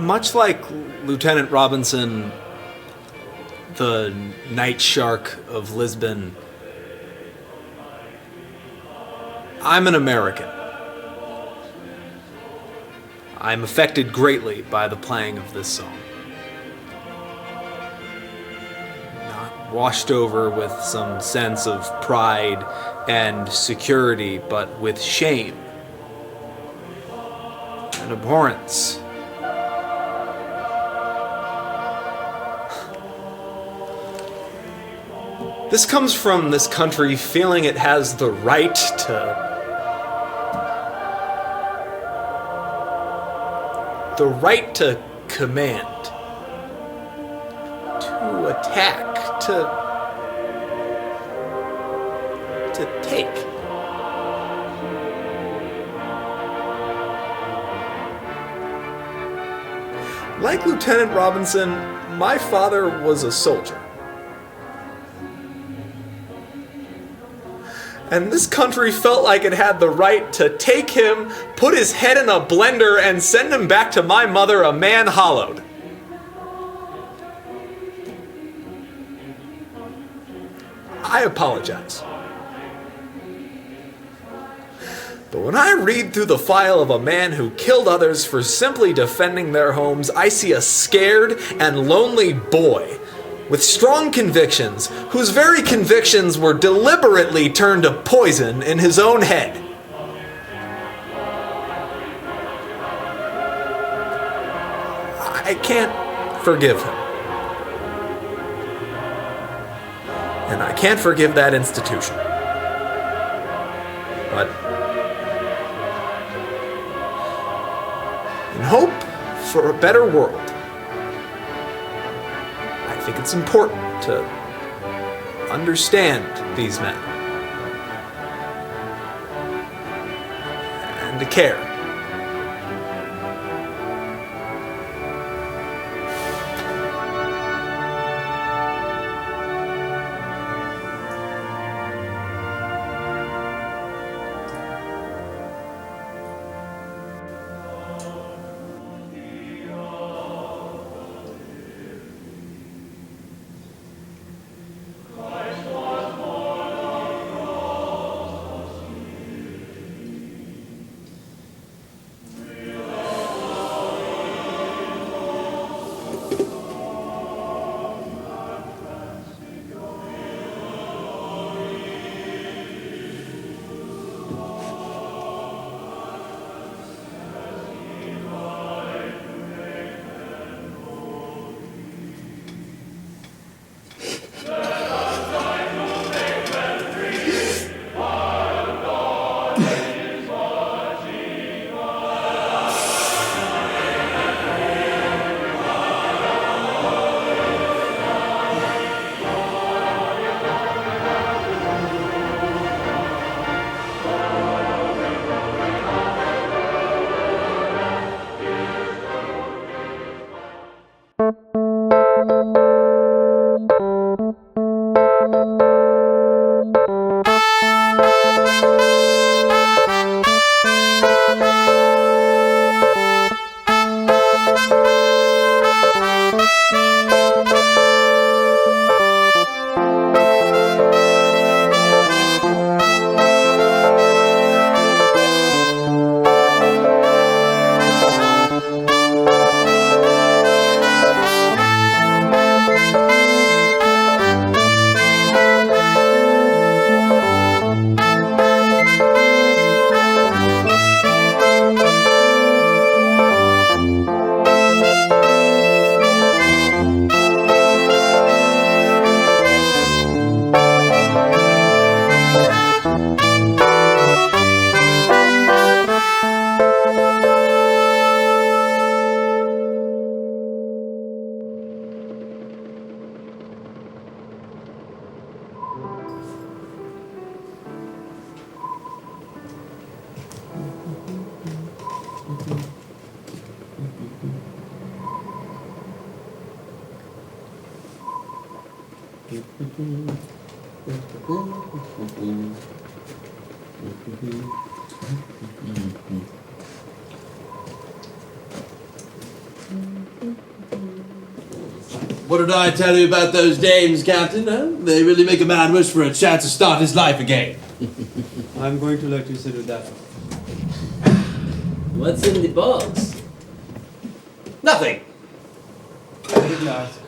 Much like Lieutenant Robinson, the night shark of Lisbon, I'm an American. I'm affected greatly by the playing of this song. Not washed over with some sense of pride and security, but with shame and abhorrence. This comes from this country feeling it has the right to command, to attack, to take. Like Lieutenant Robinson, my father was a soldier. And this country felt like it had the right to take him, put his head in a blender, and send him back to my mother a man hollowed. I apologize. But when I read through the file of a man who killed others for simply defending their homes, I see a scared and lonely boy with strong convictions, whose very convictions were deliberately turned to poison in his own head. I can't forgive him. And I can't forgive that institution. But in hope for a better world, I think it's important to understand these men and to care. What did I tell you about those dames, Captain? Huh? They really make a man wish for a chance to start his life again. I'm going to let you sit with that. What's in the box? Nothing. I didn't ask.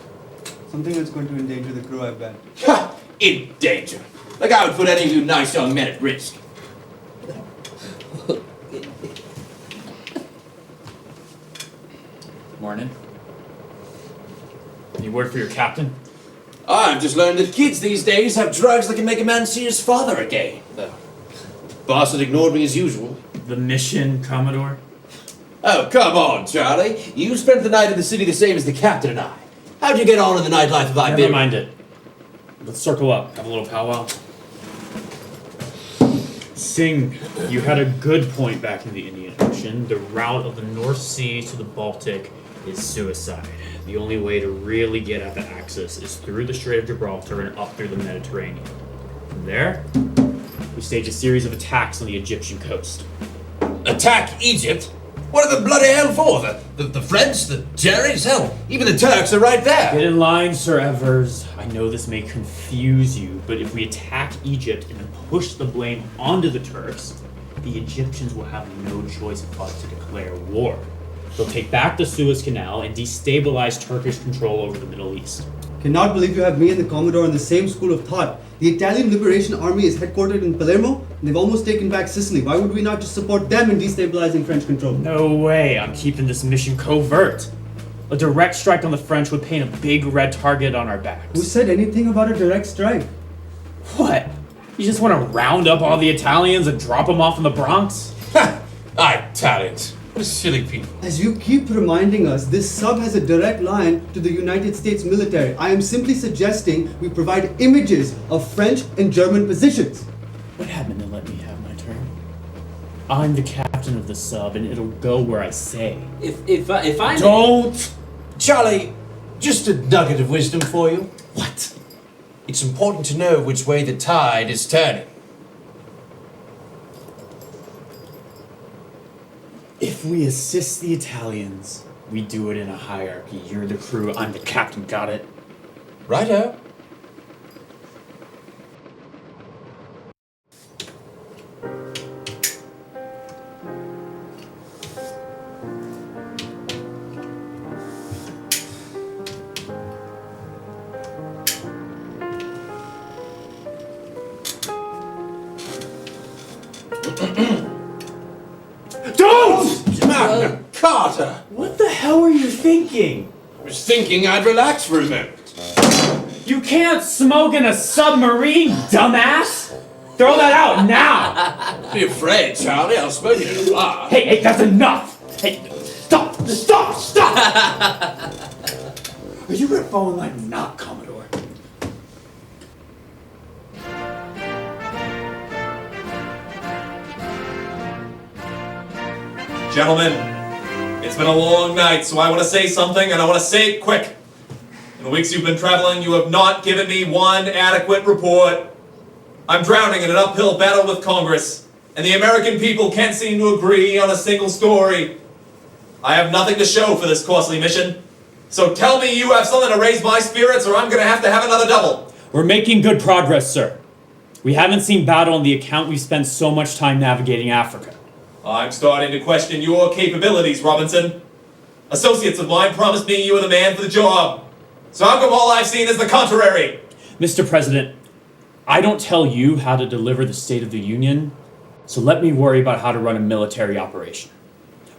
Something that's going to endanger the crew, I bet. Ha! In danger. Like I would put any of you nice young men at risk. Morning. Any word for your captain? I've just learned that kids these days have drugs that can make a man see his father again. The boss had ignored me as usual. The mission, Commodore? Oh, come on, Charlie. You spent the night in the city the same as the captain and I. How'd you get on in the nightlife of Iberia? Never mind it. Let's circle up, have a little powwow. Singh, you had a good point back in the Indian Ocean. The route of the North Sea to the Baltic is suicide. The only way to really get at the Axis is through the Strait of Gibraltar and up through the Mediterranean. From there, we stage a series of attacks on the Egyptian coast. Attack Egypt? What are the bloody hell for? The French, the Jerrys, hell, even the Turks are right there. Get in line, Sir Evers. I know this may confuse you, but if we attack Egypt and then push the blame onto the Turks, the Egyptians will have no choice but to declare war. They'll take back the Suez Canal and destabilize Turkish control over the Middle East. Cannot believe you have me and the Commodore in the same school of thought. The Italian Liberation Army is headquartered in Palermo, and they've almost taken back Sicily. Why would we not just support them in destabilizing French control? No way, I'm keeping this mission covert. A direct strike on the French would paint a big red target on our backs. Who said anything about a direct strike? What? You just want to round up all the Italians and drop them off in the Bronx? Ha! Italians. What a silly people. As you keep reminding us, this sub has a direct line to the United States military. I am simply suggesting we provide images of French and German positions. What happened to let me have my turn? I'm the captain of the sub, and it'll go where I say. If I Don't! Charlie, just a nugget of wisdom for you. What? It's important to know which way the tide is turning. If we assist the Italians, we do it in a hierarchy. You're the crew, I'm the captain, got it? Righto. Carter! What the hell are you thinking? I was thinking I'd relax for a moment. You can't smoke in a submarine, dumbass! Throw that out now! Don't be afraid, Charlie. I'll smoke it in a bar. Hey, that's enough! Hey, stop! Are you a phone line or not, Commodore? Gentlemen, it's been a long night, so I want to say something, and I want to say it quick. In the weeks you've been traveling, you have not given me one adequate report. I'm drowning in an uphill battle with Congress, and the American people can't seem to agree on a single story. I have nothing to show for this costly mission, so tell me you have something to raise my spirits, or I'm going to have another double. We're making good progress, sir. We haven't seen battle on the account we've spent so much time navigating Africa. I'm starting to question your capabilities, Robinson. Associates of mine promised me you were the man for the job. So how come all I've seen is the contrary? Mr. President, I don't tell you how to deliver the State of the Union, so let me worry about how to run a military operation.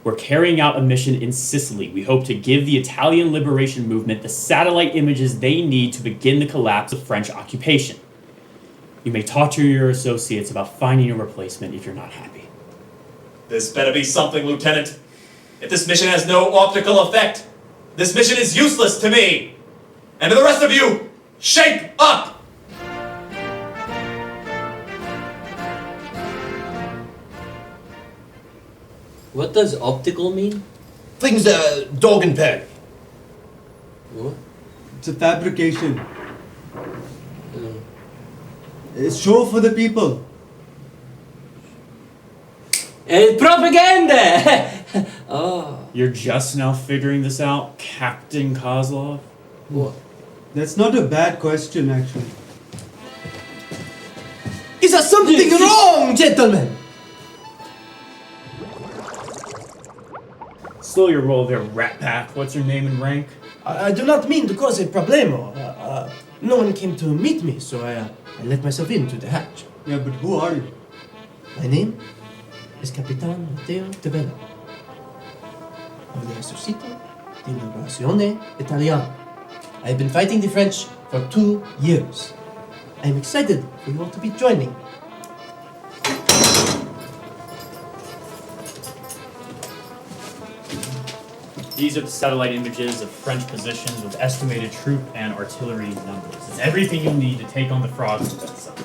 We're carrying out a mission in Sicily. We hope to give the Italian liberation movement the satellite images they need to begin the collapse of French occupation. You may talk to your associates about finding a replacement if you're not happy. This better be something, Lieutenant. If this mission has no optical effect, this mission is useless to me. And to the rest of you, shape up! What does optical mean? Things dog and pony. What? It's a fabrication. It's show for the people. It's propaganda! Oh. You're just now figuring this out, Captain Kozlov? What? That's not a bad question, actually. Is there something wrong, gentlemen? Slow your roll there, rat pack. What's your name and rank? I do not mean to cause a problemo. No one came to meet me, so I let myself into the hatch. Yeah, but who are you? My name is Capitan Matteo Tevella of the Esercito di Liberazione Italiana. I have been fighting the French for 2 years. I am excited for you all to be joining. These are the satellite images of French positions with estimated troop and artillery numbers. It's everything you'll need to take on the frogs with that side.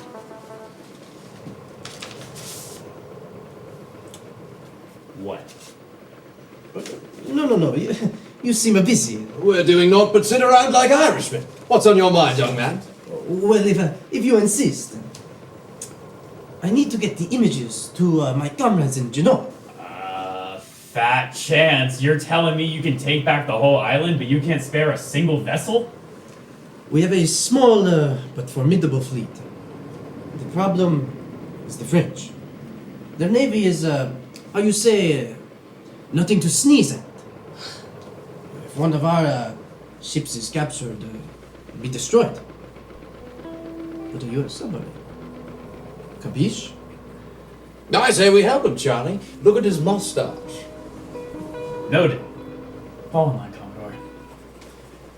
What? No. You seem busy. We're doing naught but sit around like Irishmen. What's on your mind, young man? Well, if you insist. I need to get the images to my comrades in Genoa. Fat chance. You're telling me you can take back the whole island, but you can't spare a single vessel? We have a small but formidable fleet. The problem is the French. Their navy is, how you say, nothing to sneeze at. If one of our ships is captured, it'll be destroyed. But you're a submarine. Capiche? I say we help him, Charlie. Look at his mustache. Noted. Fall in line, Commodore.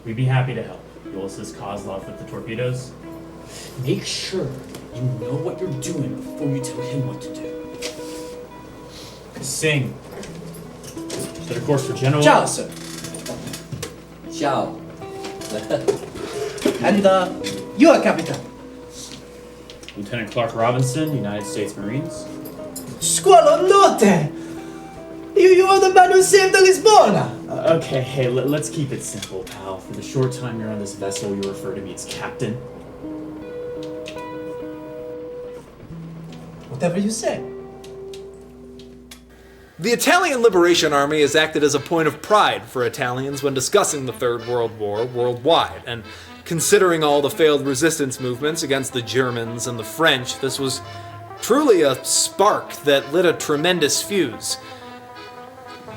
We'd be happy to help. You'll assist Kozlov with the torpedoes? Make sure you know what you're doing before you tell him what to do. Sing. Set a course for Genoa. Ciao, sir. Ciao. And you are Capitan. Lieutenant Clark Robinson, United States Marines. Squalo note! You are the man who saved the Lisbona! Okay, hey, let's keep it simple, pal. For the short time you're on this vessel, you refer to me as Captain. Whatever you say. The Italian Liberation Army has acted as a point of pride for Italians when discussing the Third World War worldwide, and considering all the failed resistance movements against the Germans and the French, this was truly a spark that lit a tremendous fuse.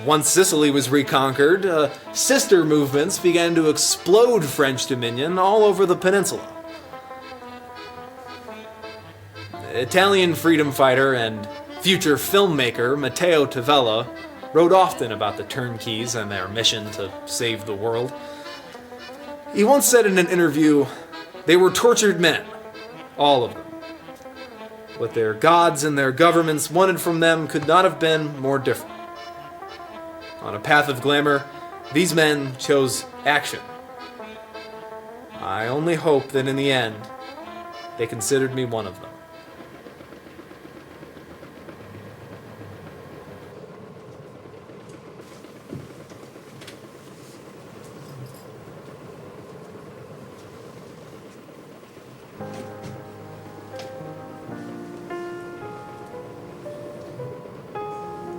Once Sicily was reconquered, sister movements began to explode French dominion all over the peninsula. Italian freedom fighter and future filmmaker Matteo Tevella wrote often about the turnkeys and their mission to save the world. He once said in an interview, they were tortured men, all of them. What their gods and their governments wanted from them could not have been more different. On a path of glamour, these men chose action. I only hope that in the end, they considered me one of them.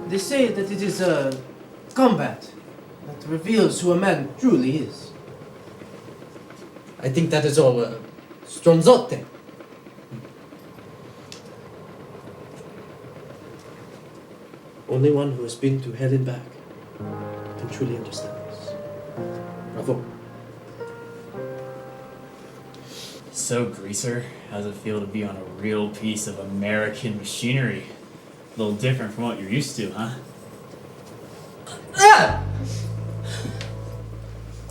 They say that it is combat that reveals who a man truly is. I think that is all stronzote. Only one who has been to hell and back can truly understand this. Bravo. So, Greaser, how's it feel to be on a real piece of American machinery? A little different from what you're used to, huh? Ah!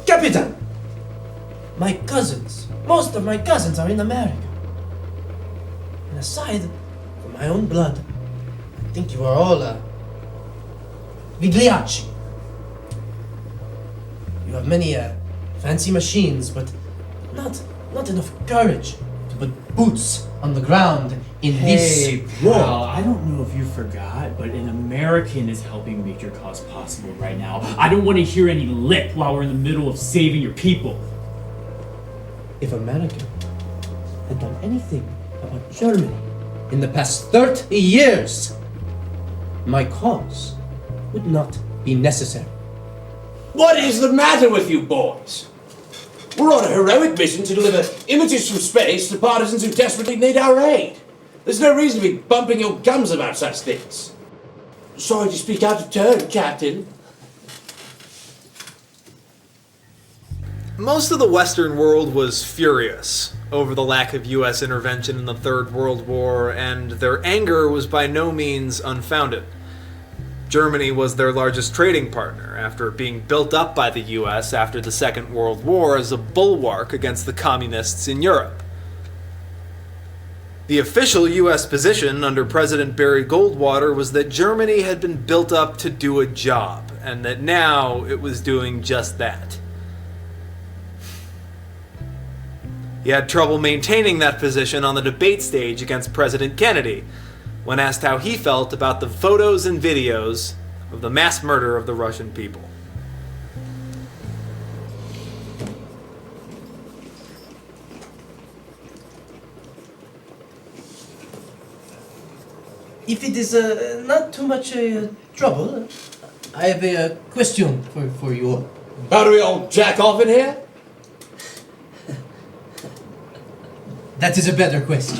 Capitan! My cousins, most of my cousins are in America. And aside from my own blood, I think you are all Vigliacci. You have many fancy machines, but not enough courage to put boots on the ground in this war. I don't know if you forgot, but an American is helping make your cause possible right now. I don't want to hear any lip while we're in the middle of saving your people. If America had done anything about Germany in the past 30 years, my cause would not be necessary. What is the matter with you boys? We're on a heroic mission to deliver images from space to partisans who desperately need our aid. There's no reason to be bumping your gums about such things. Sorry to speak out of turn, Captain. Most of the Western world was furious over the lack of US intervention in the Third World War, and their anger was by no means unfounded. Germany was their largest trading partner, after being built up by the US after the Second World War as a bulwark against the communists in Europe. The official US position under President Barry Goldwater was that Germany had been built up to do a job, and that now it was doing just that. He had trouble maintaining that position on the debate stage against President Kennedy, when asked how he felt about the photos and videos of the mass murder of the Russian people. If it is not too much trouble, I have a question for you all. How do we all jack off in here? That is a better question.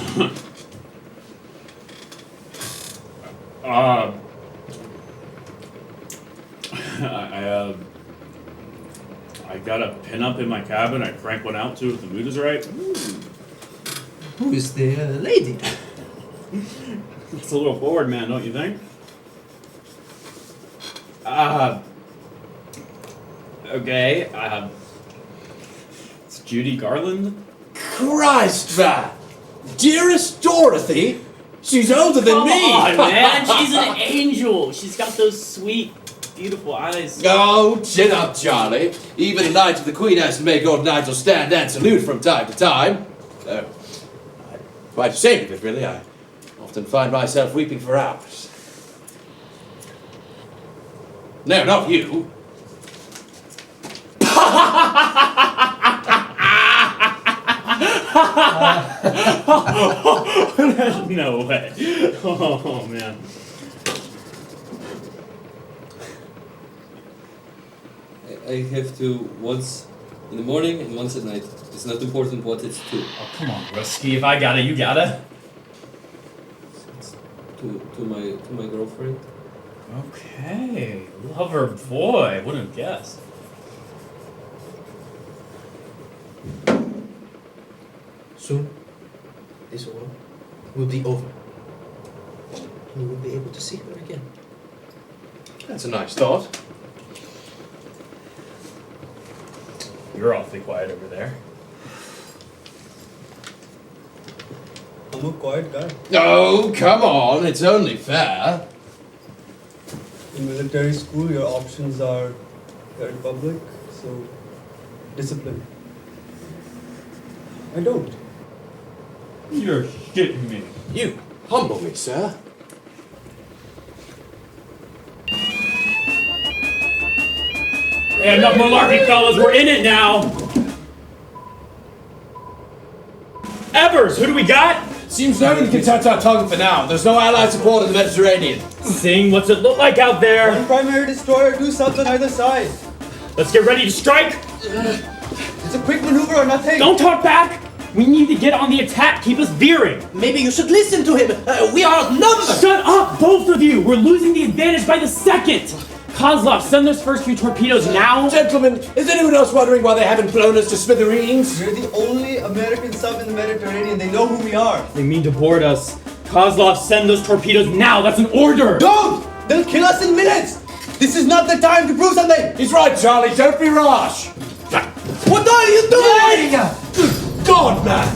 I got a pin up in my cabin. I crank one out too if the mood is right. Who is the lady? It's a little forward, man, don't you think? Okay. It's Judy Garland. Christ, man! Dearest Dorothy? She's older than Come me! on, man. She's an angel. She's got those sweet, beautiful eyes. Oh, chin up, Charlie. Even a Knight of the Queen has to make old Nigel stand and salute from time to time. I'm quite ashamed of it, really. I often find myself weeping for hours. No, not you. No way. Oh, man. I have to once in the morning and once at night. It's not important what it's to. Oh, come on, Rusky. If I got it, you got it. It's to my girlfriend. Okay. Lover boy. Wouldn't have guessed. Soon, this war will be over. And you will be able to see her again. That's a nice thought. You're awfully quiet over there. I'm a quiet guy. Oh, come on. It's only fair. In military school, your options are very public, so discipline. I don't. You're shitting me. You humble me, sir. Hey, enough malarkey, fellas. We're in it now. Evers, who do we got? Seems no one can touch our tongue for now. There's no allied support in the Mediterranean. Sing, what's it look like out there? One primary destroyer, 2 subs on either side. Let's get ready to strike. It's a quick maneuver or nothing. Don't talk back. We need to get on the attack. Keep us veering. Maybe you should listen to him. We are outnumbered. Shut up, both of you. We're losing the advantage by the second. Kozlov, send those first few torpedoes now. Gentlemen, is anyone else wondering why they haven't blown us to smithereens? We're the only American sub in the Mediterranean. They know who we are. They mean to board us. Kozlov, send those torpedoes now. That's an order. Don't! They'll kill us in minutes. This is not the time to prove something. He's right, Charlie. Don't be rash. What are you doing? God, man!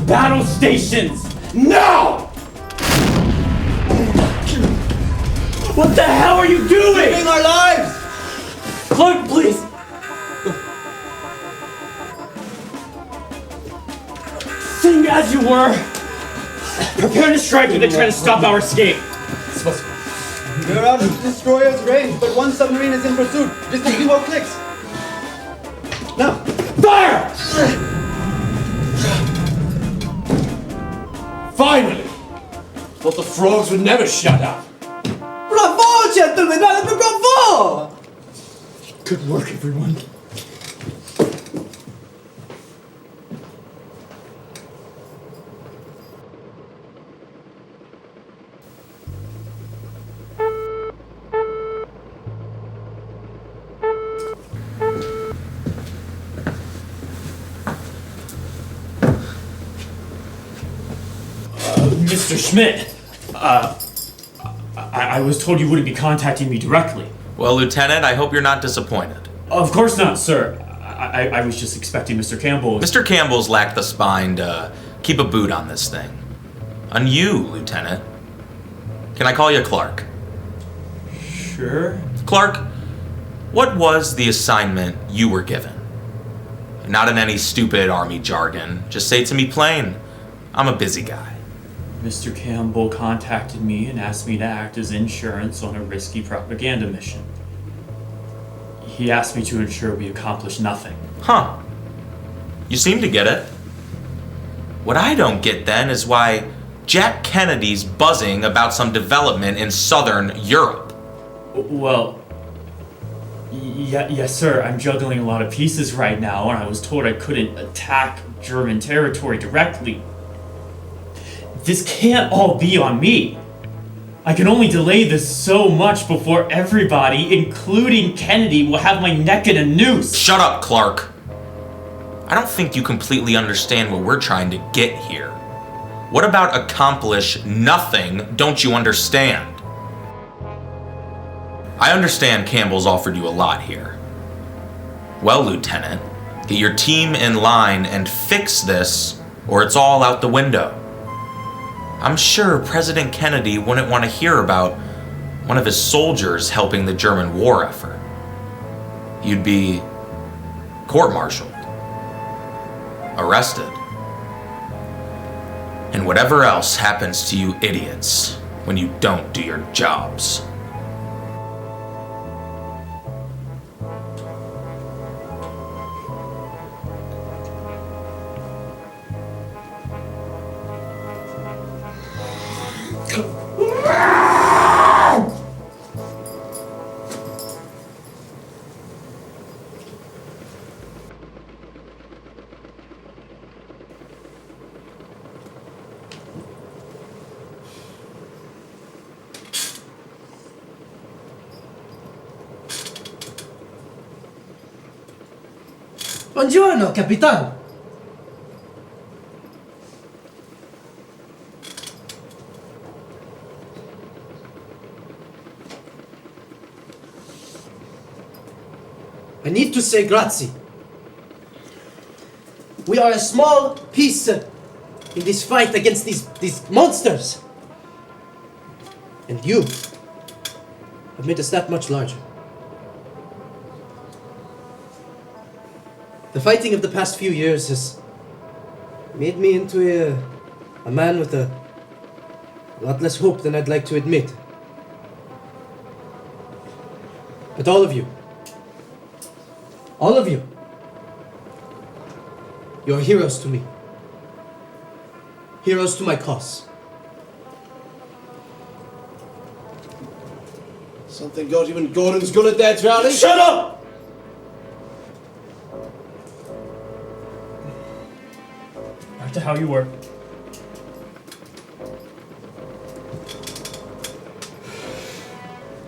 Battle stations. Now! What the hell are you doing? Saving our lives. Clark, please. Sing as you were. Prepare to strike if they try to stop our escape. We're out of the destroyer's range, but one submarine is in pursuit. Just a few more clicks. Now, Fire! Finally! Thought the frogs would never shut up. Bravo, gentlemen! Bravo! Good work, everyone. Mr. Schmidt, I was told you wouldn't be contacting me directly. Well, Lieutenant, I hope you're not disappointed. Of course not, sir. I was just expecting Mr. Campbell. Mr. Campbell's lacked the spine to keep a boot on this thing. On you, Lieutenant. Can I call you Clark? Sure. Clark, what was the assignment you were given? Not in any stupid army jargon. Just say it to me plain. I'm a busy guy. Mr. Campbell contacted me and asked me to act as insurance on a risky propaganda mission. He asked me to ensure we accomplish nothing. Huh. You seem to get it. What I don't get then is why Jack Kennedy's buzzing about some development in southern Europe. Well, yes, sir. I'm juggling a lot of pieces right now, and I was told I couldn't attack German territory directly. This can't all be on me. I can only delay this so much before everybody, including Kennedy, will have my neck in a noose. Shut up, Clark. I don't think you completely understand what we're trying to get here. What about accomplish nothing don't you understand? I understand Campbell's offered you a lot here. Well, Lieutenant, get your team in line and fix this, or it's all out the window. I'm sure President Kennedy wouldn't want to hear about one of his soldiers helping the German war effort. You'd be court-martialed, arrested, and whatever else happens to you idiots when you don't do your jobs. Buongiorno, Capitan. I need to say grazie. We are a small piece in this fight against these monsters. And you have made us that much larger. The fighting of the past few years has made me into a man with a lot less hope than I'd like to admit. But all of you, you're heroes to me. Heroes to my cause. Something got you in Gordon's gullet there, Charlie? Shut up! Back to how you were.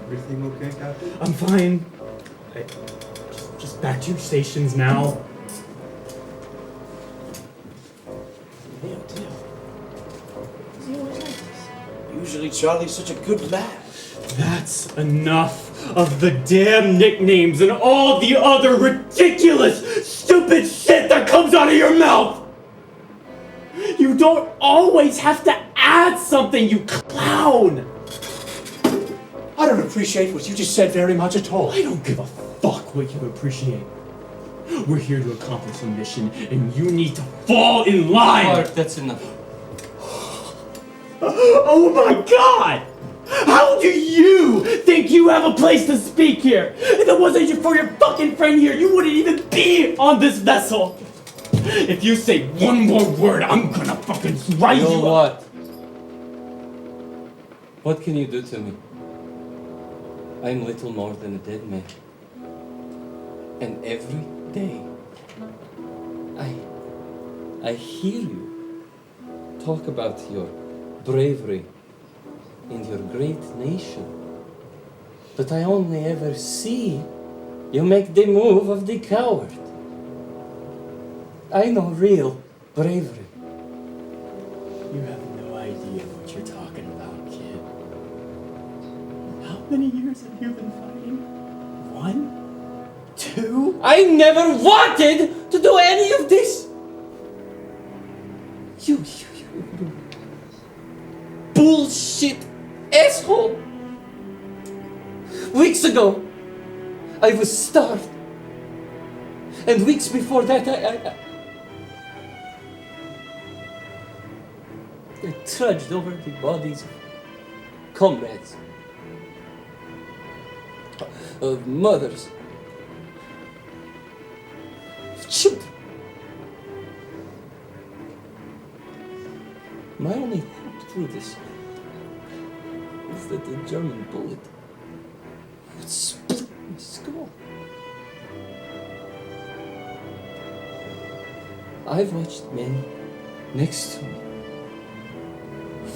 Everything okay, Captain? I'm fine. Just back to your stations now. Usually Charlie's such a good lad. That's enough of the damn nicknames and all the other ridiculous, stupid shit that comes out of your mouth! You don't always have to add something, you clown! I don't appreciate what you just said very much at all. I don't give a fuck what you appreciate. We're here to accomplish a mission, and you need to fall in line! Clark, that's enough. Oh my god! How do you think you have a place to speak here? If it wasn't for your fucking friend here, you wouldn't even be on this vessel! If you say one more word, I'm gonna fucking write You know you up. what? What can you do to me? I'm little more than a dead man. And every day, I hear you talk about your bravery in your great nation. But I only ever see you make the move of the coward. I know real bravery. You have no idea what you're talking about, kid. How many years have you been fighting? 1? 2? I never wanted to do any of this! You bullshit asshole! Weeks ago, I was starved. And weeks before that, I trudged over the bodies of comrades, of mothers, of children. My only hope through this is that the German bullet would split my skull. I've watched men next to me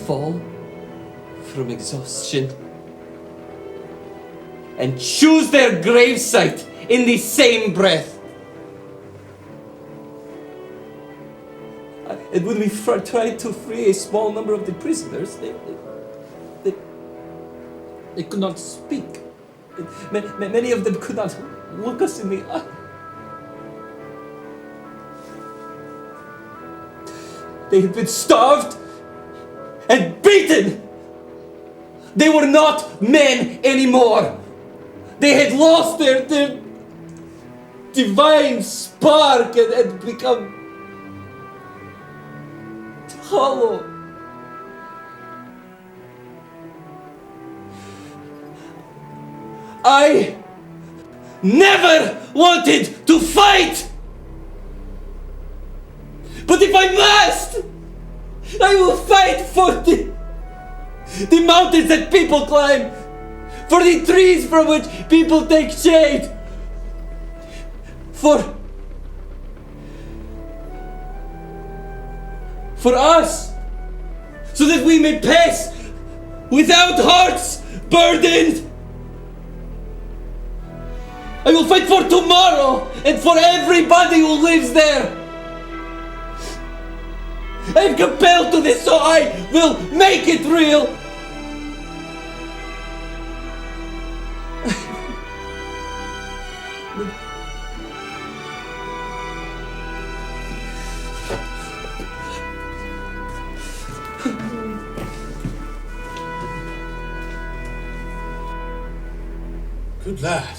fall from exhaustion and choose their gravesite in the same breath. And when we tried to free a small number of the prisoners, they could not speak. Many of them could not look us in the eye. They had been starved and beaten. They were not men anymore. They had lost their divine spark and had become hollow. I never wanted to fight! But if I must, I will fight for the mountains that people climb, for the trees from which people take shade, for us, so that we may pass without hearts burdened. I will fight for tomorrow and for everybody who lives there. I am compelled to this, so I will make it real. Good lad.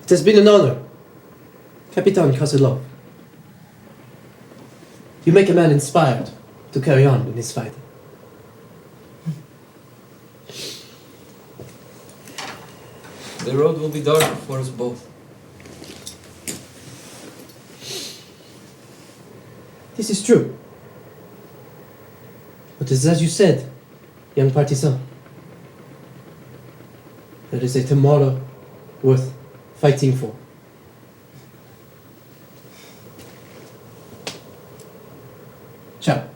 It has been an honor, Capitan Kozlov. You make a man inspired to carry on in his fight. The road will be dark for us both. This is true. But as you said, young partisan, there is a tomorrow worth fighting for. Ciao.